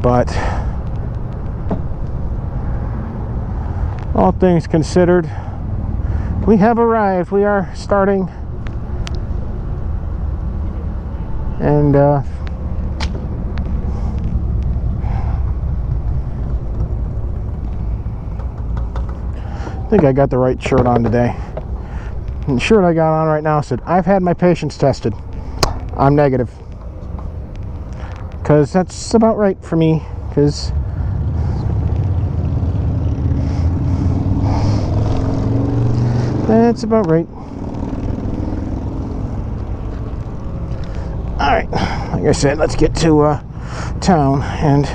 But all things considered, we have arrived. We are starting, and I think I got the right shirt on today. And the shirt I got on right now said, "I've had my patience tested. I'm negative." Because that's about right for me. Because that's about right. Alright, like I said, let's get to town. And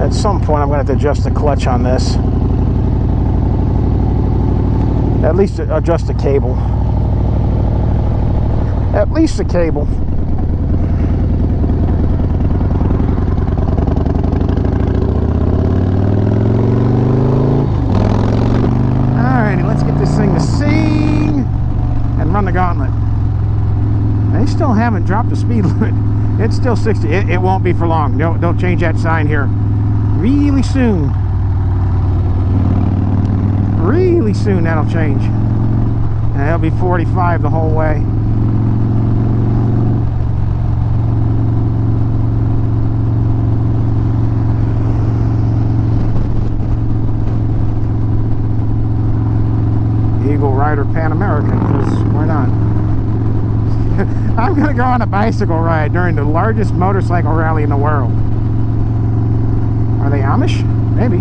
at some point I'm going to have to adjust the clutch on this. At least adjust the cable. At least the cable. Alrighty, let's get this thing to sing and run the gauntlet. They still haven't dropped the speed limit. It's still 60. It won't be for long. They'll change that sign here really soon. Really soon that'll change. And it'll be 45 the whole way. Eagle Rider Pan American, because why not? I'm gonna go on a bicycle ride during the largest motorcycle rally in the world. Are they Amish? Maybe.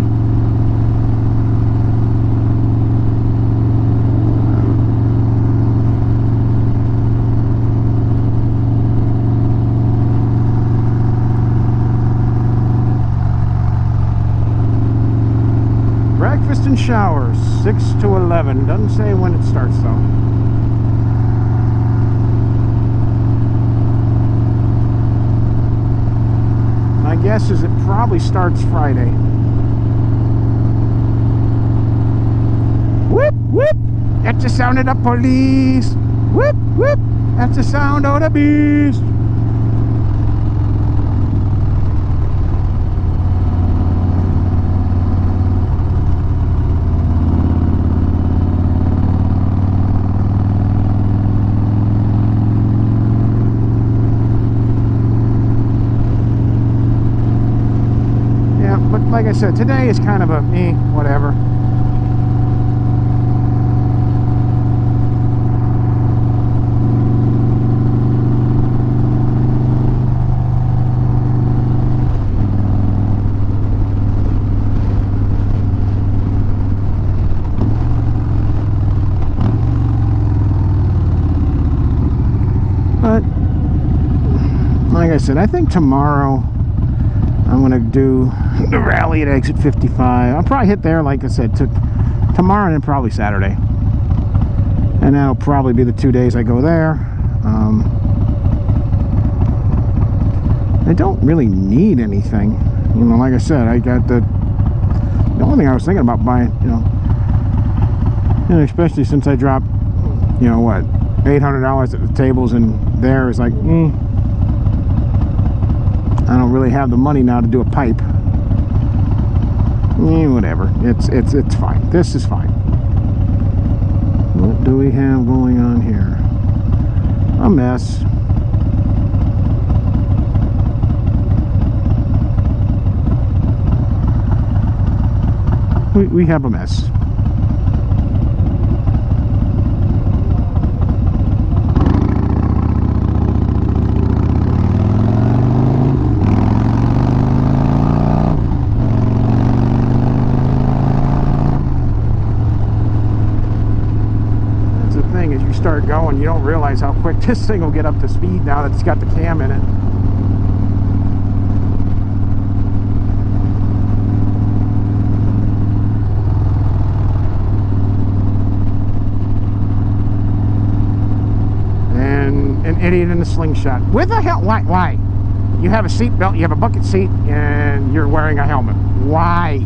Breakfast and showers, 6 to 11. Doesn't say when it starts though. My guess is it probably starts Friday. Whoop, whoop. That's the sound of the police. Whoop, whoop. That's the sound of the beast. Like I said, today is kind of a whatever. But like I said, I think tomorrow I'm going to do the rally at exit 55. I'll probably hit there, like I said, tomorrow and then probably Saturday. And that'll probably be the 2 days I go there. I don't really need anything. You know, like I said, I got the only thing I was thinking about buying, and especially since I dropped, what, $800 at the tables, and there is like, I don't really have the money now to do a pipe. Whatever. It's fine. This is fine. What do we have going on here? A mess. We have a mess. Start going, you don't realize how quick this thing will get up to speed now that it's got the cam in it. And an idiot in a slingshot. With a helmet. Why? You have a seat belt, you have a bucket seat, and you're wearing a helmet. Why?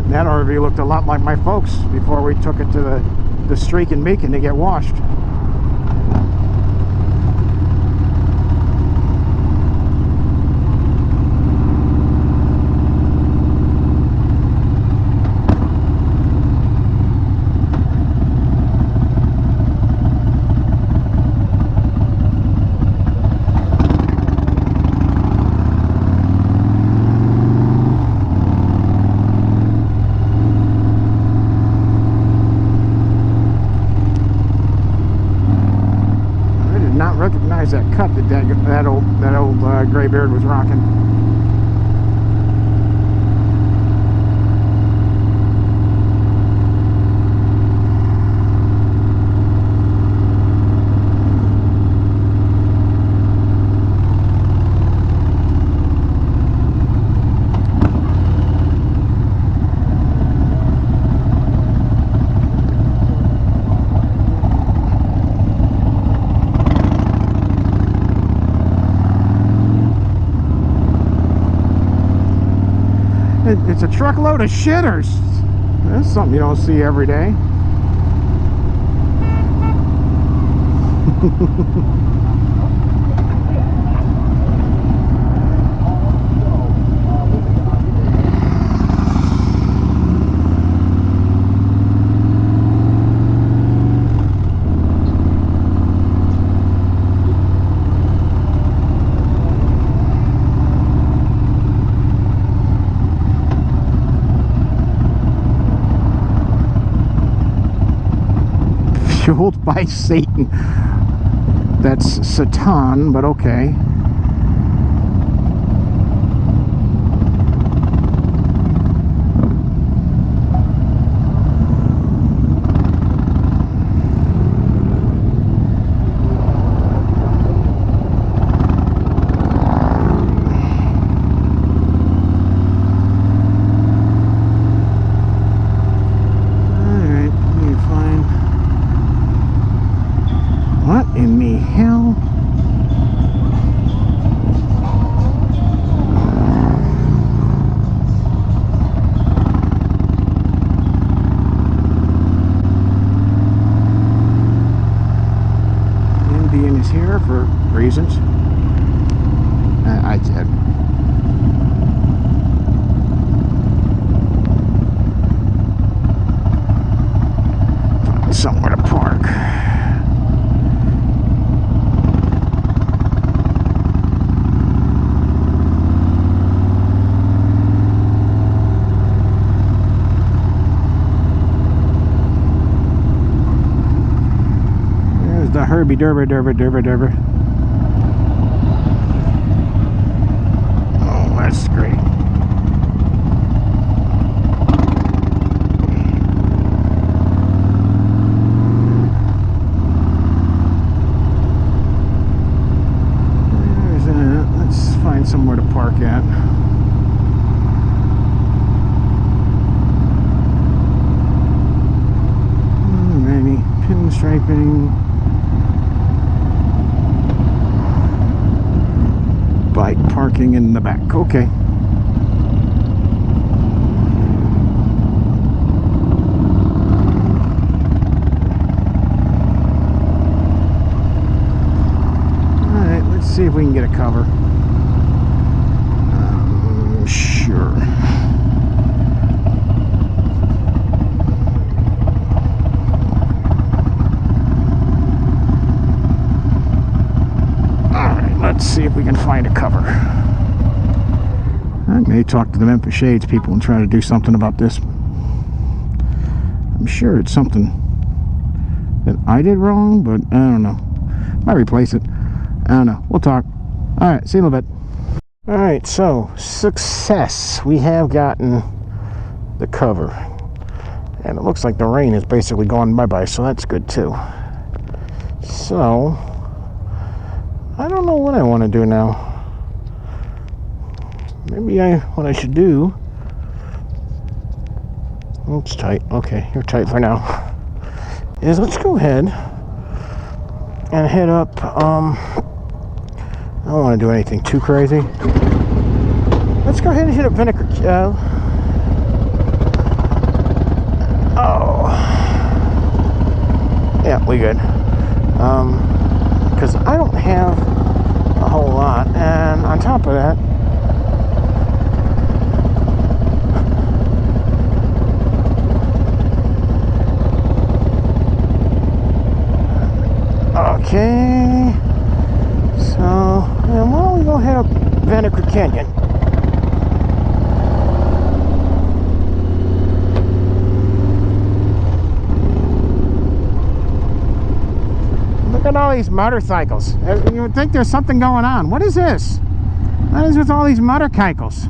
That RV looked a lot like my folks before we took it to the Streak in Beacon to get washed. Recognize that cut that old graybeard was rocking. It's a truckload of shitters. That's something you don't see every day. Fueled by Satan. That's Satan, but okay. What in the hell? Indian is here for reasons. I did. Find somewhere to park. The Herbie Derber. Oh, that's great. There's that. Let's find somewhere to park at. Maybe pinstriping. Bike parking in the back. Okay. Alright, let's see if we can get a cover. Sure. Let's see if we can find a cover. I may talk to the Memphis Shades people and try to do something about this. I'm sure it's something that I did wrong, but I don't know. Might replace it. I don't know. We'll talk. Alright, see you in a little bit. Alright, so success. We have gotten the cover. And it looks like the rain has basically gone bye-bye, so that's good too. So I don't know what I want to do now. Maybe what I should do. It's tight. Okay, you're tight for now. Is let's go ahead and head up. I don't want to do anything too crazy. Let's go ahead and hit up Vanocker. Yeah, we good. Because I don't have a whole lot, and on top of that, okay. So, and why don't we go hit up Vanocker Canyon? Look at all these motorcycles. You would think there's something going on. What is this? What is with all these motorcycles?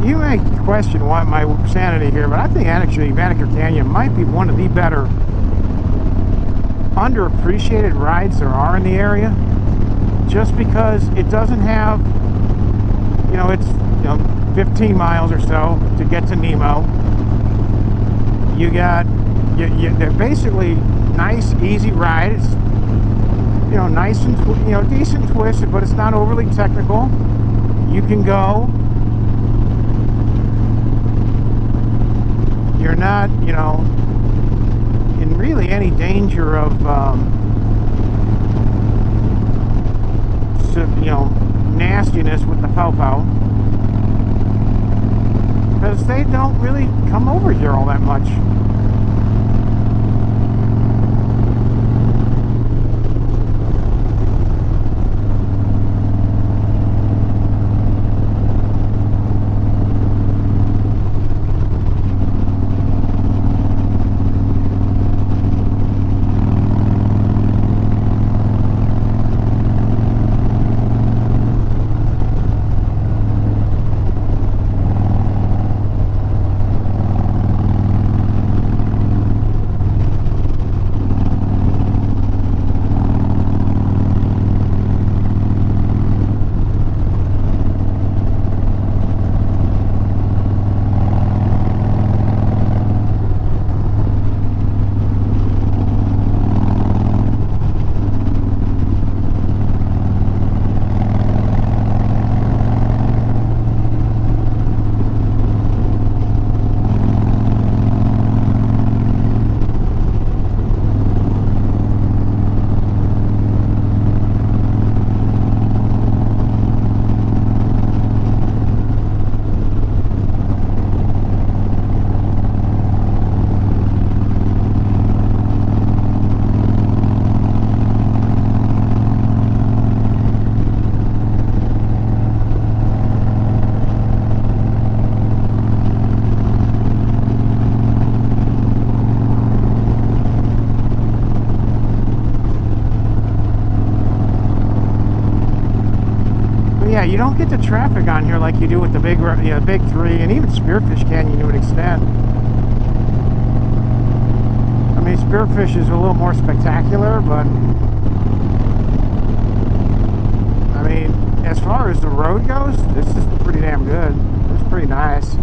You may question why my sanity here, but I think actually Vanocker Canyon might be one of the better underappreciated rides there are in the area, just because it doesn't have, you know, it's 15 miles or so to get to Nemo. You got they're basically nice, easy ride. It's nice and decent twisted, but it's not overly technical. You can go. You're not, in really any danger of, nastiness with the popo, because they don't really come over here all that much. Yeah, you don't get the traffic on here like you do with the big three, and even Spearfish Canyon to an extent. I mean, Spearfish is a little more spectacular, but I mean, as far as the road goes, this is pretty damn good. It's pretty nice.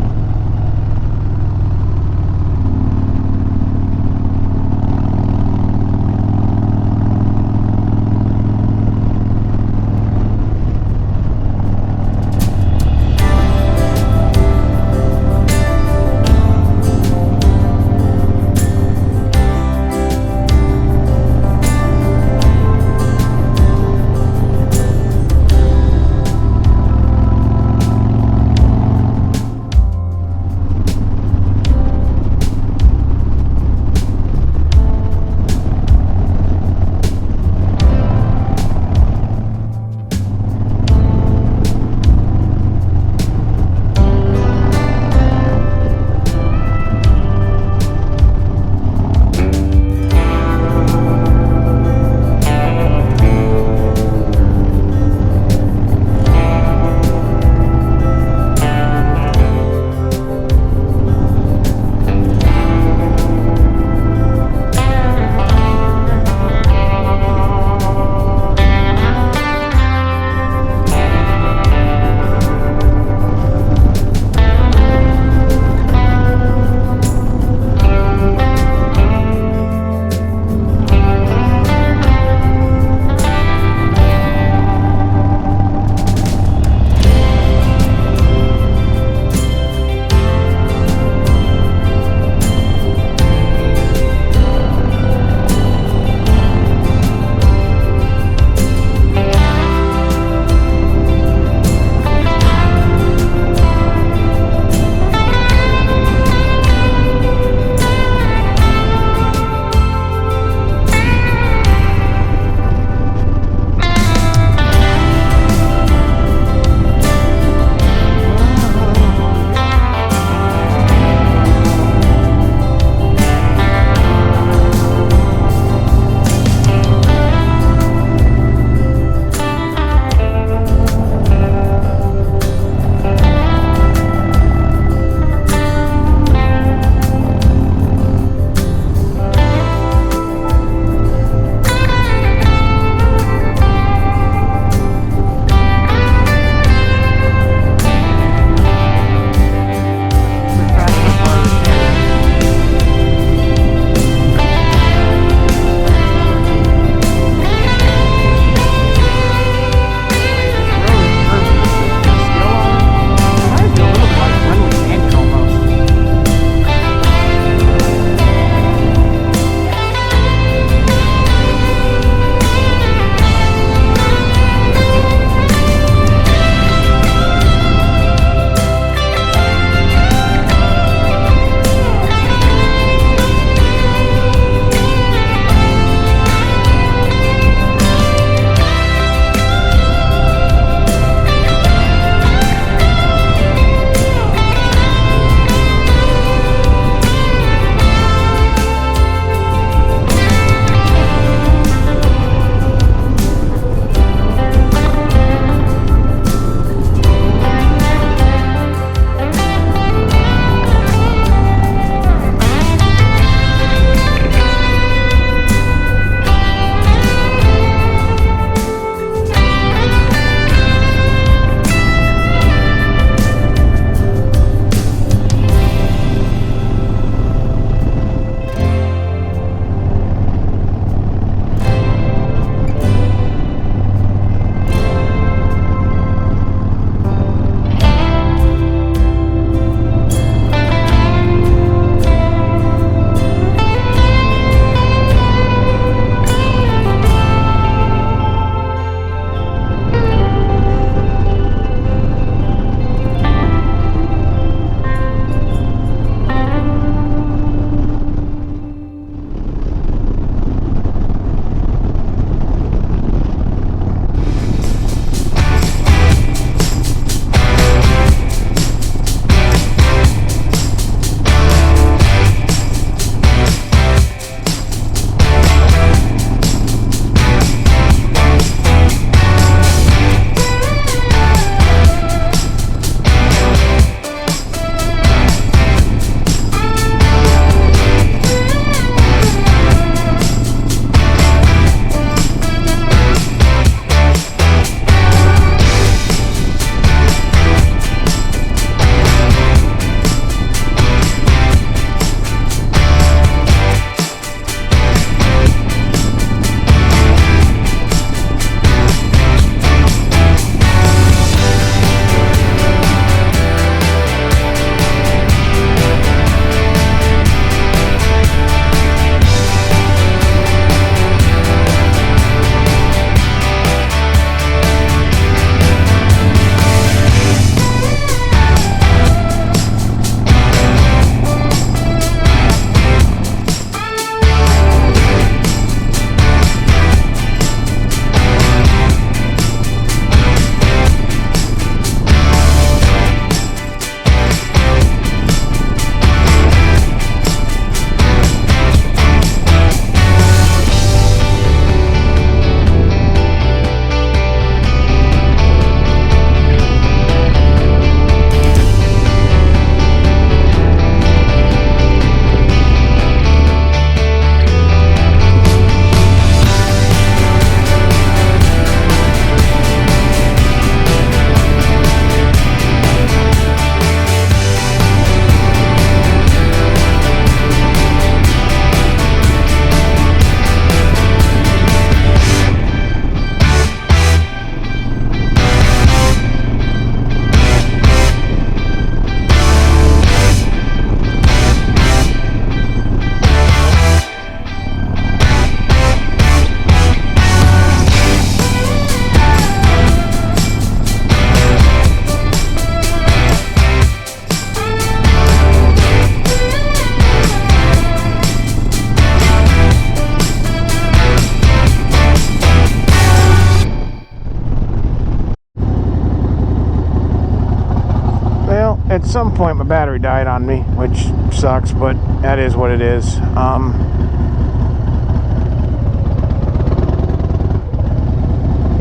some point my battery died on me, which sucks, but that is what it is.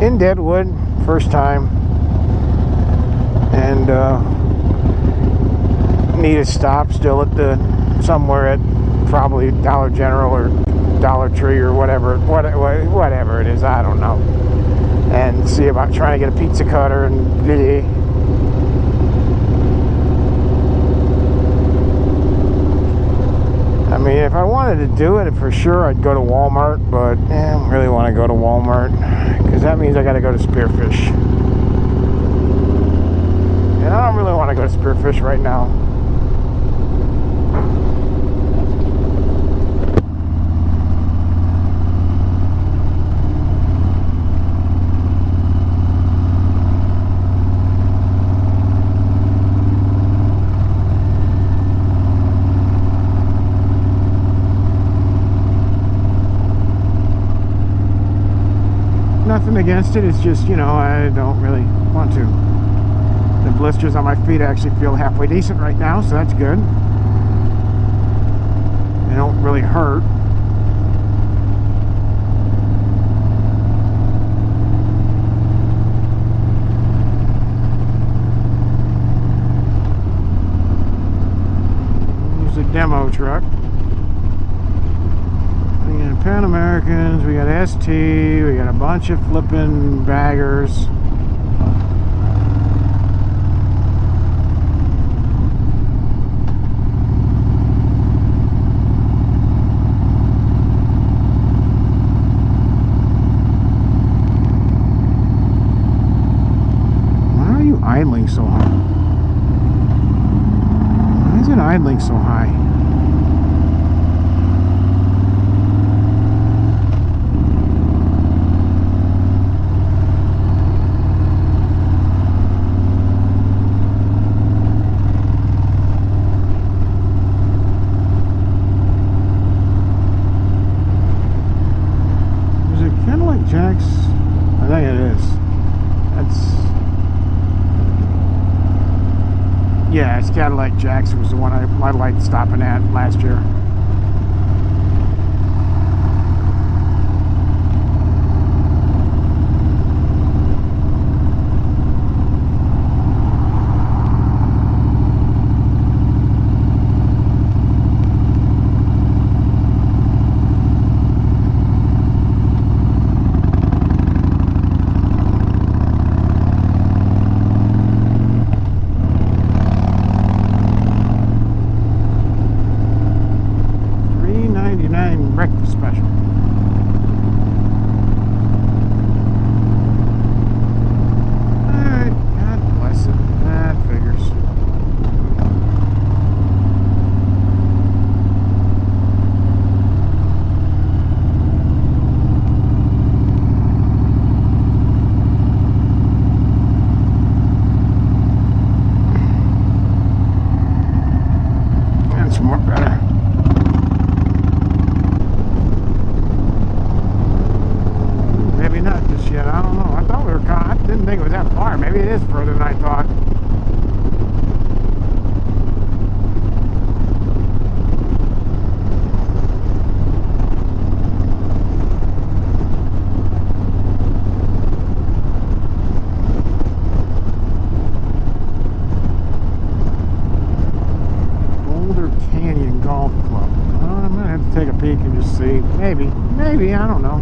In Deadwood, first time, and need a stop still at the somewhere at probably Dollar General or Dollar Tree or whatever it is, I don't know, and see about trying to get a pizza cutter and I mean, if I wanted to do it for sure, I'd go to Walmart, but I don't really want to go to Walmart because that means I got to go to Spearfish, and I don't really want to go to Spearfish right now. Nothing against it, it's just, you know, I don't really want to. The blisters on my feet actually feel halfway decent right now, so that's good. They don't really hurt. Here's a demo truck. Pan Americans, we got ST, we got a bunch of flipping baggers. Why are you idling so high? Why is it idling so high? Jacks, I think it is. Yeah, it's Cadillac Jacks. It was the one I liked stopping at last year. Breakfast special. Alright, God bless it. That figures. That's more better. Not just yet. I don't know. I thought we were I didn't think it was that far. Maybe it is further than I thought. Vanocker Canyon Golf Club. I'm gonna have to take a peek and just see. Maybe, I don't know.